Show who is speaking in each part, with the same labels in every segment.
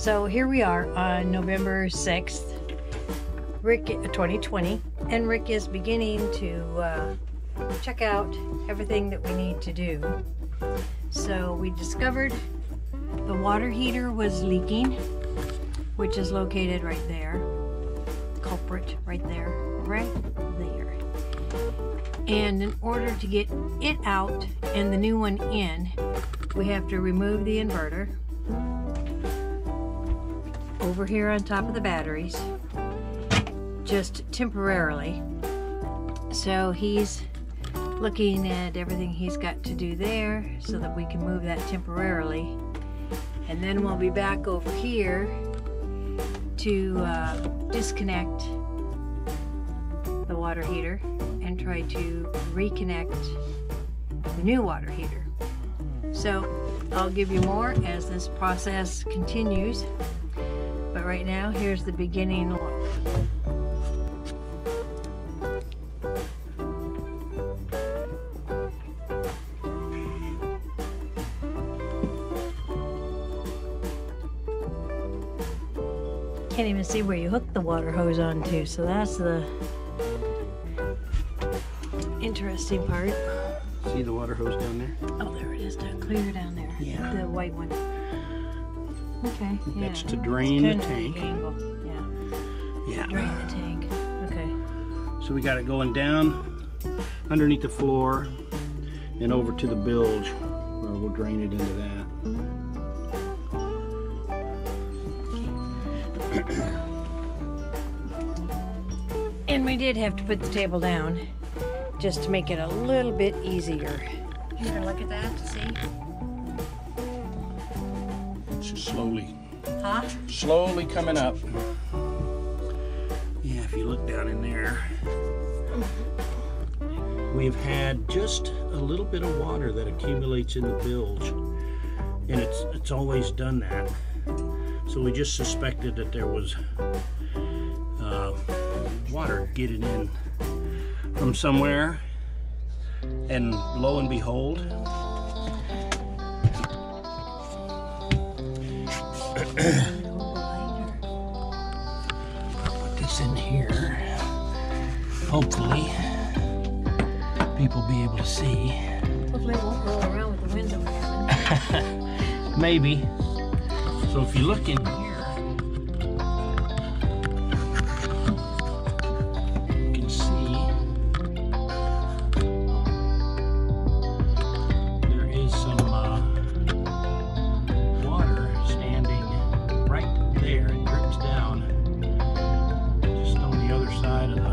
Speaker 1: So here we are on November 6th, Rick 2020, and Rick is beginning to check out everything that we need to do. So we discovered the water heater was leaking, which is located right there. Culprit right there, right there. And in order to get it out and the new one in, we have to remove the inverter over here on top of the batteries, just temporarily. So he's looking at everything he's got to do there so that we can move that temporarily. And then we'll be back over here to disconnect the water heater and try to reconnect the new water heater. So I'll give you more as this process continues, but right now here's the beginning look. Can't even see where you hook the water hose onto, so that's the interesting part.
Speaker 2: See the water hose down there?
Speaker 1: Oh, there it is, clear down there.
Speaker 2: Yeah.
Speaker 1: The white one. Okay, yeah.
Speaker 2: That's to drain the tank.
Speaker 1: Angle. Yeah.
Speaker 2: Yeah.
Speaker 1: Drain the tank. Okay.
Speaker 2: So we got it going down underneath the floor and over to the bilge where we'll drain it into that.
Speaker 1: And we did have to put the table down just to make it a little bit easier. You gonna look at that to see?
Speaker 2: It's just slowly coming up. Yeah, if you look down in there, we've had just a little bit of water that accumulates in the bilge, and it's always done that. So we just suspected that there was water getting in from somewhere, and lo and behold, I'll put this in here. Hopefully people will be able to see.
Speaker 1: Hopefully it won't roll around with the wind that we're having.
Speaker 2: Maybe. So if you look in here, you can see there is some water standing right there. It drips down just on the other side of the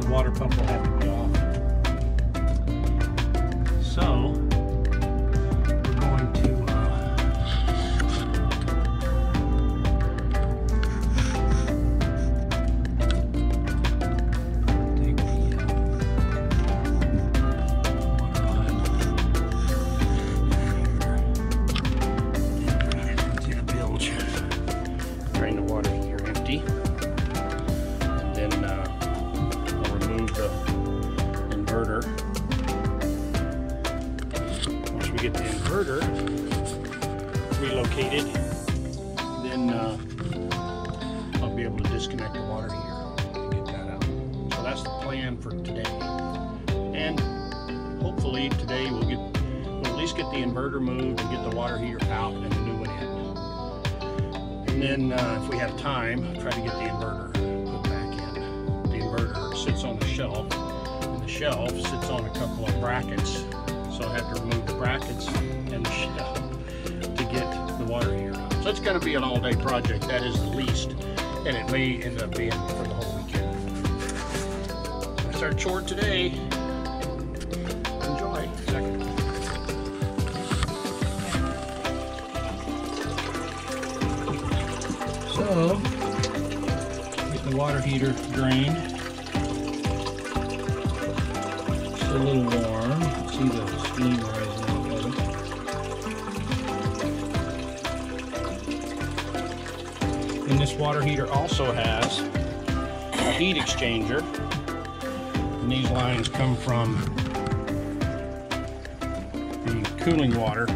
Speaker 2: water pump will have to be off. So we're going to take the water line and drain it into the bilge. Drain the water here empty. And then the inverter. Once we get the inverter relocated, then I'll be able to disconnect the water heater and get that out. So that's the plan for today. And hopefully today we'll at least get the inverter moved and get the water heater out and the new one in. And then if we have time, try to get the inverter put back in. The inverter sits on the shelf, and the shelf sits on a couple of brackets, so I have to remove the brackets and the shelf to get the water heater out. So it's going to be an all-day project, that is the least, and it may end up being for the whole weekend. That's our chore today. Enjoy. Second. So, get the water heater drained. It's a little warm. You can see the steam rising off of it. This water heater also has a heat exchanger, and these lines come from the cooling water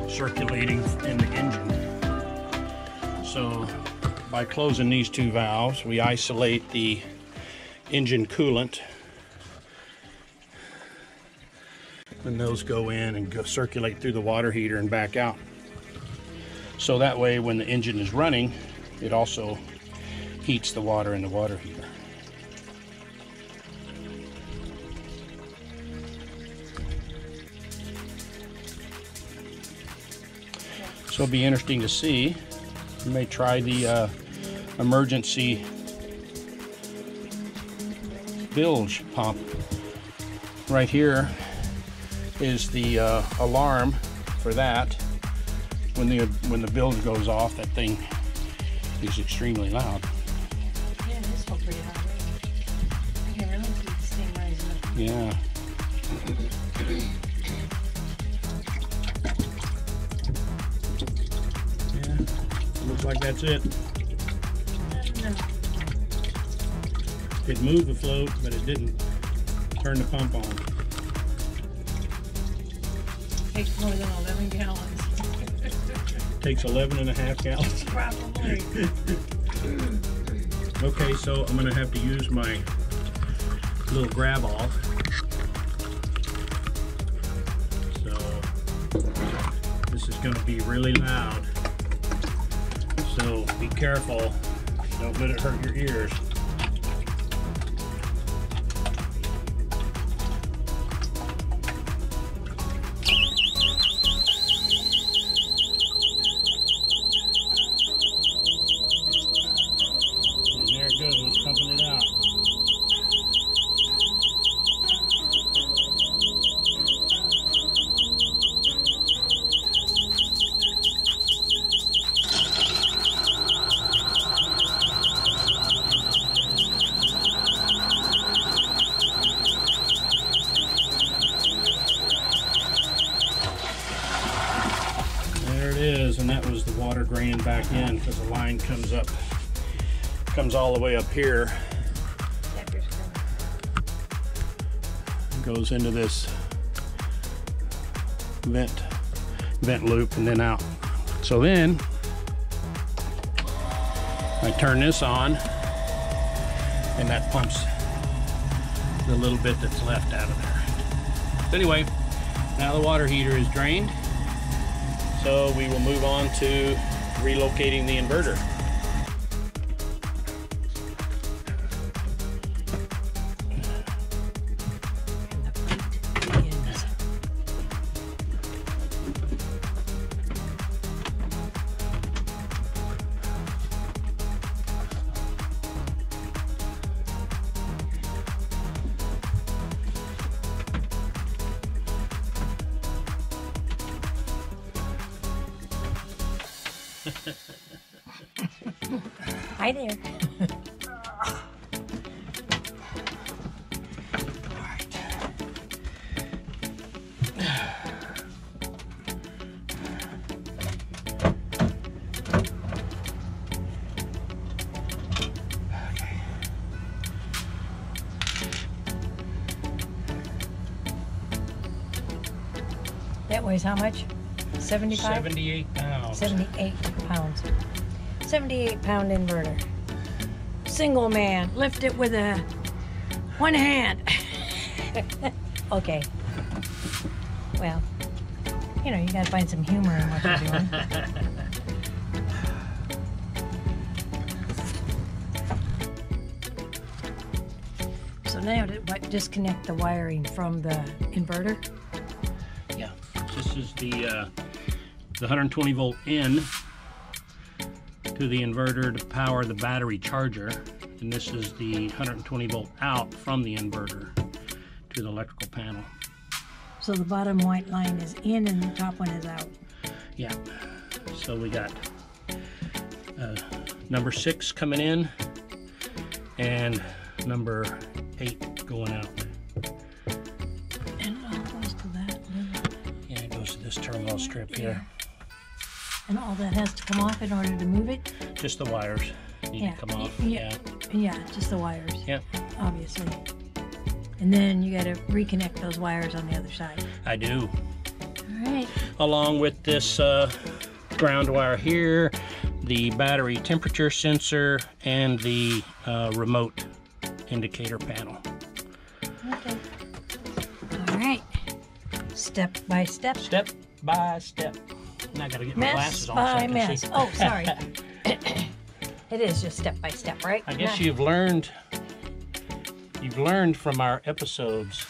Speaker 2: circulating in the engine. So by closing these two valves, we isolate the engine coolant, and those go in and go circulate through the water heater and back out. So that way when the engine is running, it also heats the water in the water heater. So it'll be interesting to see. You may try the emergency bilge pump. Right here is the alarm for that. When the bilge goes off, that thing is extremely loud.
Speaker 1: Yeah, it is still pretty hot. I can really see the steam rising up.
Speaker 2: Yeah. Yeah. Looks like that's it.
Speaker 1: No.
Speaker 2: It moved the float, but it didn't turn the pump on.
Speaker 1: Takes more than 11 gallons.
Speaker 2: Takes 11.5 gallons.
Speaker 1: Probably.
Speaker 2: Okay, so I'm gonna have to use my little grab off. So this is gonna be really loud. So be careful. Don't let it hurt your ears. Pumping it out. There it is, and that was the water draining back in because the line comes all the way up here, goes into this vent loop and then out. So then I turn this on and that pumps the little bit that's left out of there. So anyway, now the water heater is drained, so we will move on to relocating the inverter.
Speaker 1: Hi there. That weighs how much? 75?
Speaker 2: 78 pounds.
Speaker 1: 78 pounds. 78-pound inverter. Single man. Lift it with one hand. Okay. Well, you know, you gotta find some humor in what you're doing. So now disconnect the wiring from the inverter?
Speaker 2: Yeah. This is the 120 volt in to the inverter to power the battery charger, and this is the 120 volt out from the inverter to the electrical panel.
Speaker 1: So the bottom white line is in and the top one is out.
Speaker 2: Yeah. So we got number 6 coming in and number 8 going out.
Speaker 1: And it all goes to that.
Speaker 2: Yeah, it goes to this terminal strip here.
Speaker 1: And all that has to come off in order to move it?
Speaker 2: Just the wires. need to come off.
Speaker 1: Yeah, just the wires.
Speaker 2: Yeah.
Speaker 1: Obviously. And then you got to reconnect those wires on the other side.
Speaker 2: I do.
Speaker 1: All right.
Speaker 2: Along with this ground wire here, the battery temperature sensor, and the remote indicator panel.
Speaker 1: Okay. All right. Step by step.
Speaker 2: Step by step. And I gotta get my glasses on so I can
Speaker 1: mess.
Speaker 2: see.
Speaker 1: Oh, sorry. It is just step by step, right?
Speaker 2: I guess you've learned from our episodes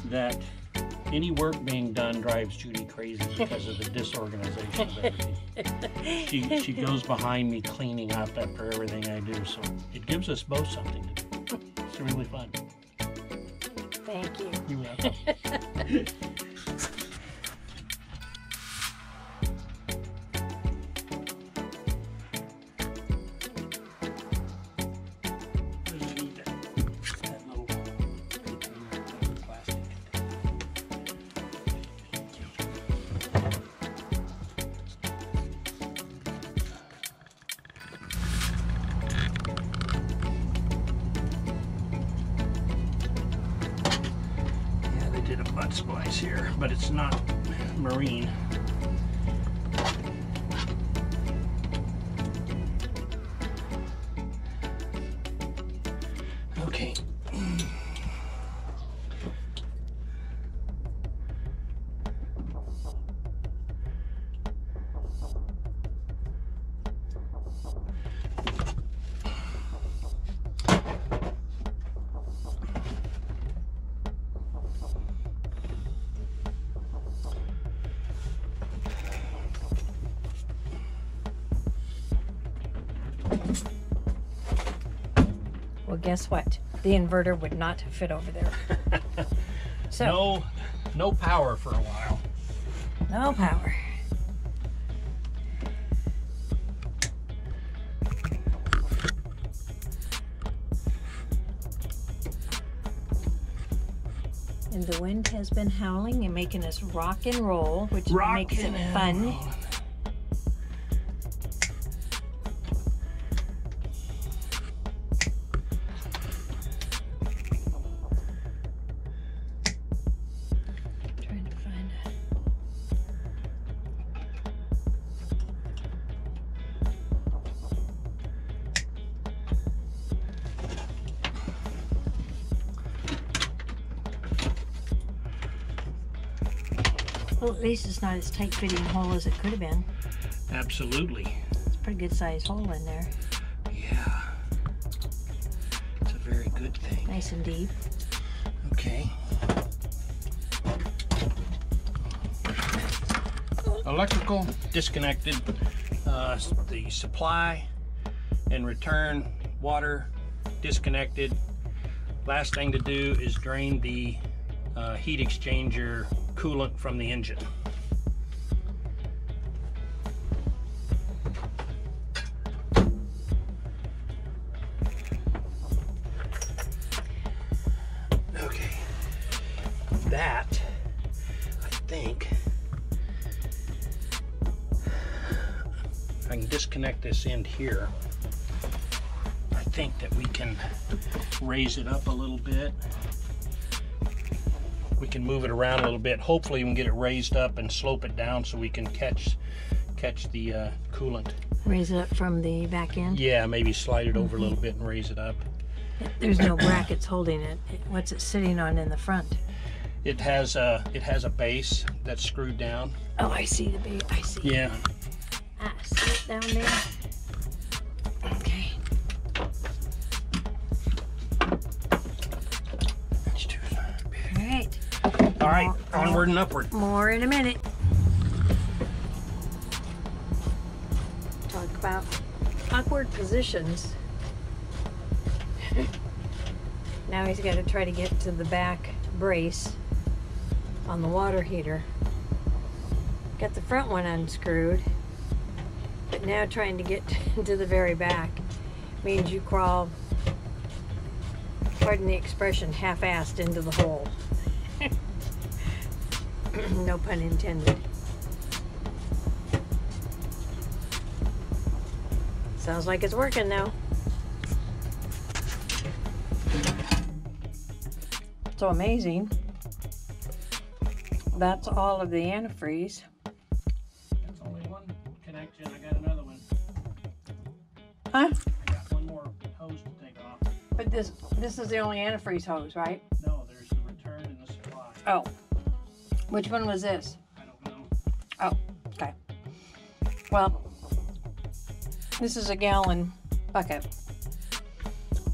Speaker 2: that any work being done drives Judy crazy because of the disorganization of everything. She goes behind me cleaning up after everything I do, so it gives us both something to do. It's really fun.
Speaker 1: Thank you.
Speaker 2: You're welcome. Butt splice here, but it's not marine. Okay.
Speaker 1: Well, guess what? The inverter would not fit over there. So
Speaker 2: no power for a while.
Speaker 1: No power. And the wind has been howling and making us rock and roll, which makes it fun. Trying to find Well, at least it's not as tight-fitting hole as it could have been.
Speaker 2: Absolutely.
Speaker 1: It's a pretty good sized hole in there.
Speaker 2: Yeah. It's a very good thing.
Speaker 1: Nice and deep.
Speaker 2: Okay. Electrical disconnected. The supply and return water disconnected. Last thing to do is drain the heat exchanger coolant from the engine. Okay, that I think I can disconnect this end here. I think that we can raise it up a little bit. We can move it around a little bit. Hopefully we can get it raised up and slope it down so we can catch the coolant.
Speaker 1: Raise it up from the back end?
Speaker 2: Yeah, maybe slide it over a little bit and raise it up.
Speaker 1: There's no brackets holding it. What's it sitting on in the front?
Speaker 2: It has a base that's screwed down.
Speaker 1: Oh, I see the base. I see.
Speaker 2: Yeah.
Speaker 1: Ah, see it down there? Okay. All right.
Speaker 2: All right, onward and upward.
Speaker 1: More in a minute. Talk about awkward positions. Now he's got to try to get to the back brace on the water heater. Got the front one unscrewed, but now trying to get to the very back means you crawl, pardon the expression, half-assed into the hole. No pun intended. So Sounds like it's working now. So amazing. That's all of the antifreeze.
Speaker 2: That's only one connection. I got another one.
Speaker 1: Huh?
Speaker 2: I got one more hose to take off.
Speaker 1: But this is the only antifreeze hose, right?
Speaker 2: No, there's the return and the supply.
Speaker 1: Oh. Which one was this?
Speaker 2: I don't know.
Speaker 1: Oh, okay. Well, this is a gallon bucket.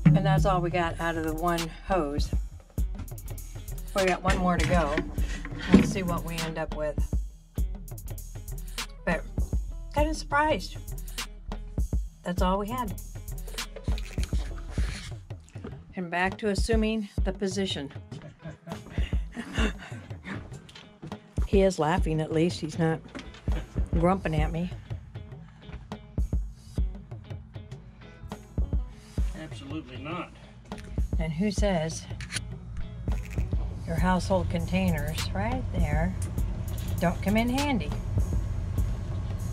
Speaker 1: And that's all we got out of the one hose. We got one more to go. Let's see what we end up with. But kind of surprised. That's all we had. And back to assuming the position. He is laughing at least. He's not grumping at me.
Speaker 2: Absolutely not.
Speaker 1: And who says your household containers right there don't come in handy?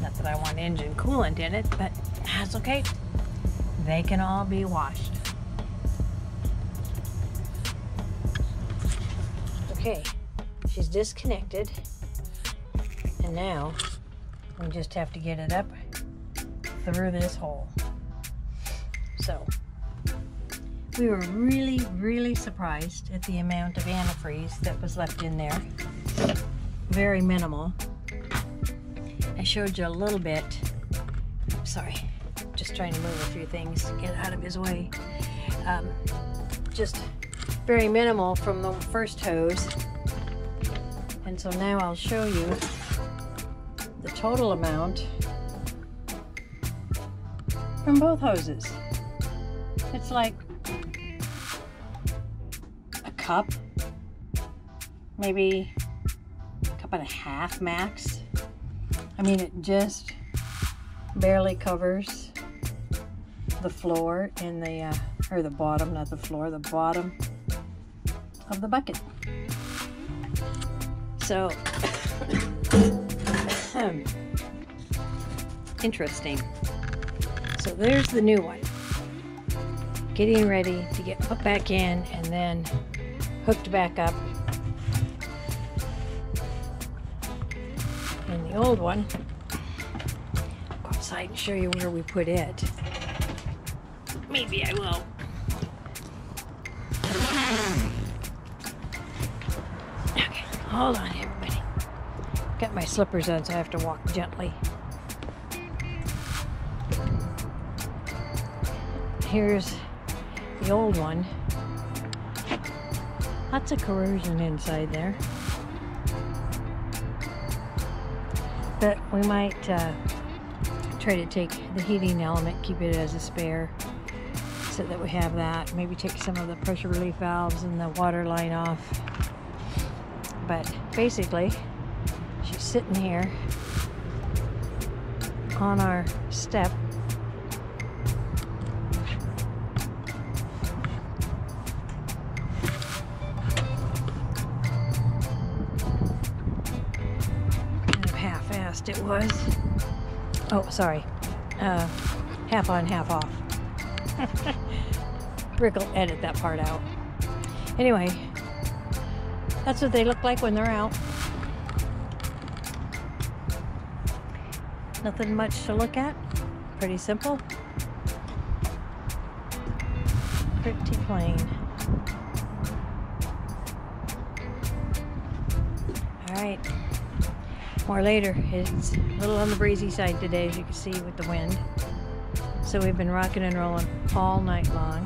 Speaker 1: Not that I want engine coolant in it, but that's okay. They can all be washed. Okay, she's disconnected. And now we just have to get it up through this hole. So we were really, really surprised at the amount of antifreeze that was left in there. Very minimal. I showed you a little bit. Sorry, just trying to move a few things to get out of his way. Just very minimal from the first hose. And so now I'll show you the total amount from both hoses. It's like a cup, maybe a cup and a half max. I mean, it just barely covers the floor in the, or the bottom, not the floor, the bottom of the bucket. So, interesting. So there's the new one. Getting ready to get put back in and then hooked back up. And the old one, I'll go outside and show you where we put it. Maybe I will. Okay, hold on everybody. Got my slippers on so I have to walk gently. Here's the old one. Lots of corrosion inside there. But we might try to take the heating element, keep it as a spare so that we have that. Maybe take some of the pressure relief valves and the water line off. But basically, she's sitting here on our step. It was. Oh, sorry. Half on, half off. Rick will edit that part out. Anyway, that's what they look like when they're out. Nothing much to look at. Pretty simple. Pretty plain. All right. More later. It's a little on the breezy side today, as you can see with the wind. So we've been rocking and rolling all night long,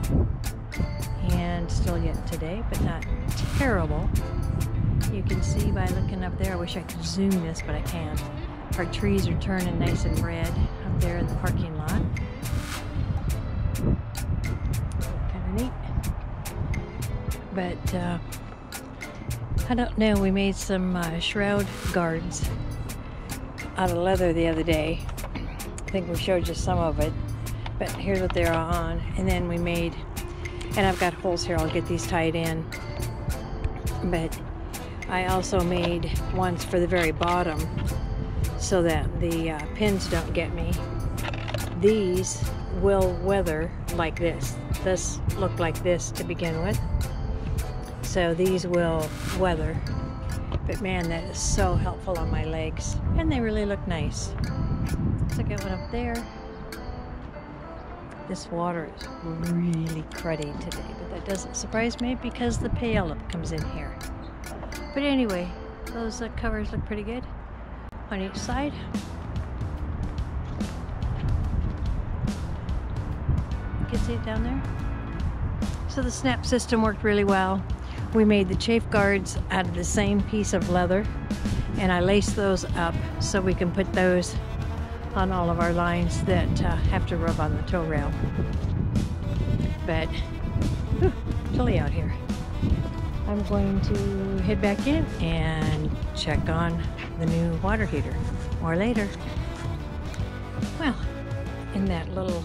Speaker 1: and still yet today, but not terrible. You can see by looking up there. I wish I could zoom this, but I can't. Our trees are turning nice and red up there in the parking lot. Kind of neat. But I don't know. We made some shroud guards out of leather the other day. I think we showed you some of it, but here's what they're on. And then we made, and I've got holes here, I'll get these tied in, but I also made ones for the very bottom so that the pins don't get me. These will weather like this. This looked like this to begin with. So these will weather. But man, that is so helpful on my legs. And they really look nice. So I got one up there. This water is really cruddy today, but that doesn't surprise me because the pail comes in here. But anyway, those covers look pretty good on each side. You can see it down there. So the snap system worked really well. We made the chafe guards out of the same piece of leather, and I laced those up so we can put those on all of our lines that have to rub on the tow rail. But whew, chilly out here. I'm going to head back in and check on the new water heater more later. Well, in that little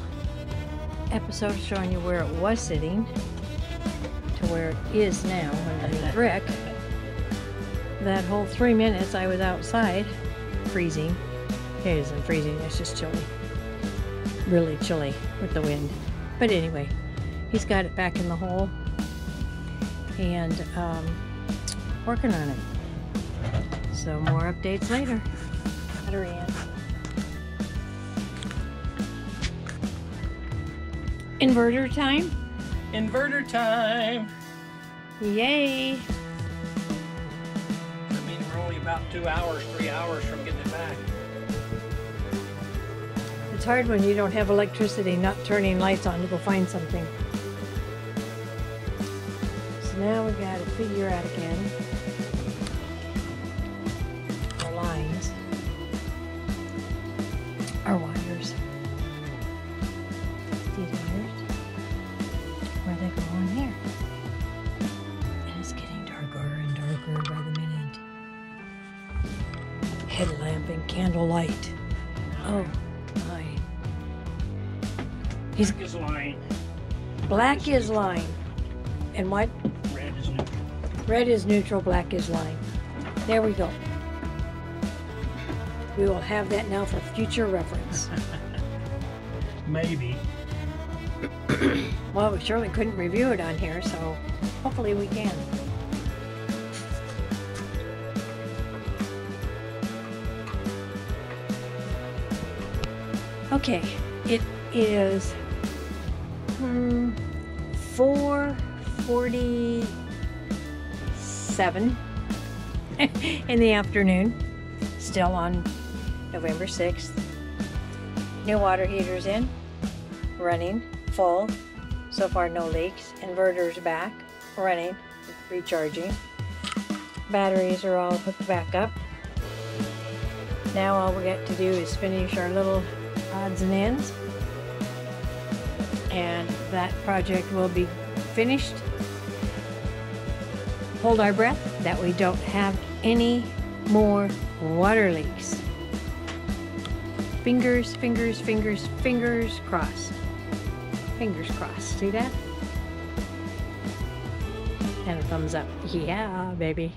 Speaker 1: episode showing you where it was sitting to where it is now under the brick, that whole 3 minutes I was outside freezing. It isn't freezing, it's just chilly. Really chilly with the wind. But anyway, he's got it back in the hole and working on it. So more updates later. Battery in. Inverter time?
Speaker 2: Inverter time!
Speaker 1: Yay!
Speaker 2: That means we're only about 2 hours, 3 hours from getting it back.
Speaker 1: It's hard when you don't have electricity, not turning lights on to go find something. So now we got to figure out again our lines, our wires. These wires, where they go on here. And it's getting darker and darker by the minute. Headlamp and candlelight. Oh. He's
Speaker 2: black is line.
Speaker 1: Black is line. And what?
Speaker 2: Red is neutral.
Speaker 1: Red is neutral, black is line. There we go. We will have that now for future reference.
Speaker 2: Maybe.
Speaker 1: Well, we surely couldn't review it on here, so hopefully we can. Okay, it is 4:47 in the afternoon, still on November 6th. New water heaters in, running, full. So far no leaks. Inverters back, running, recharging. Batteries are all hooked back up. Now all we got to do is finish our little odds and ends, and that project will be finished. Hold our breath that we don't have any more water leaks. Fingers, fingers, fingers, fingers crossed. Fingers crossed. See that? And a thumbs up. Yeah, baby.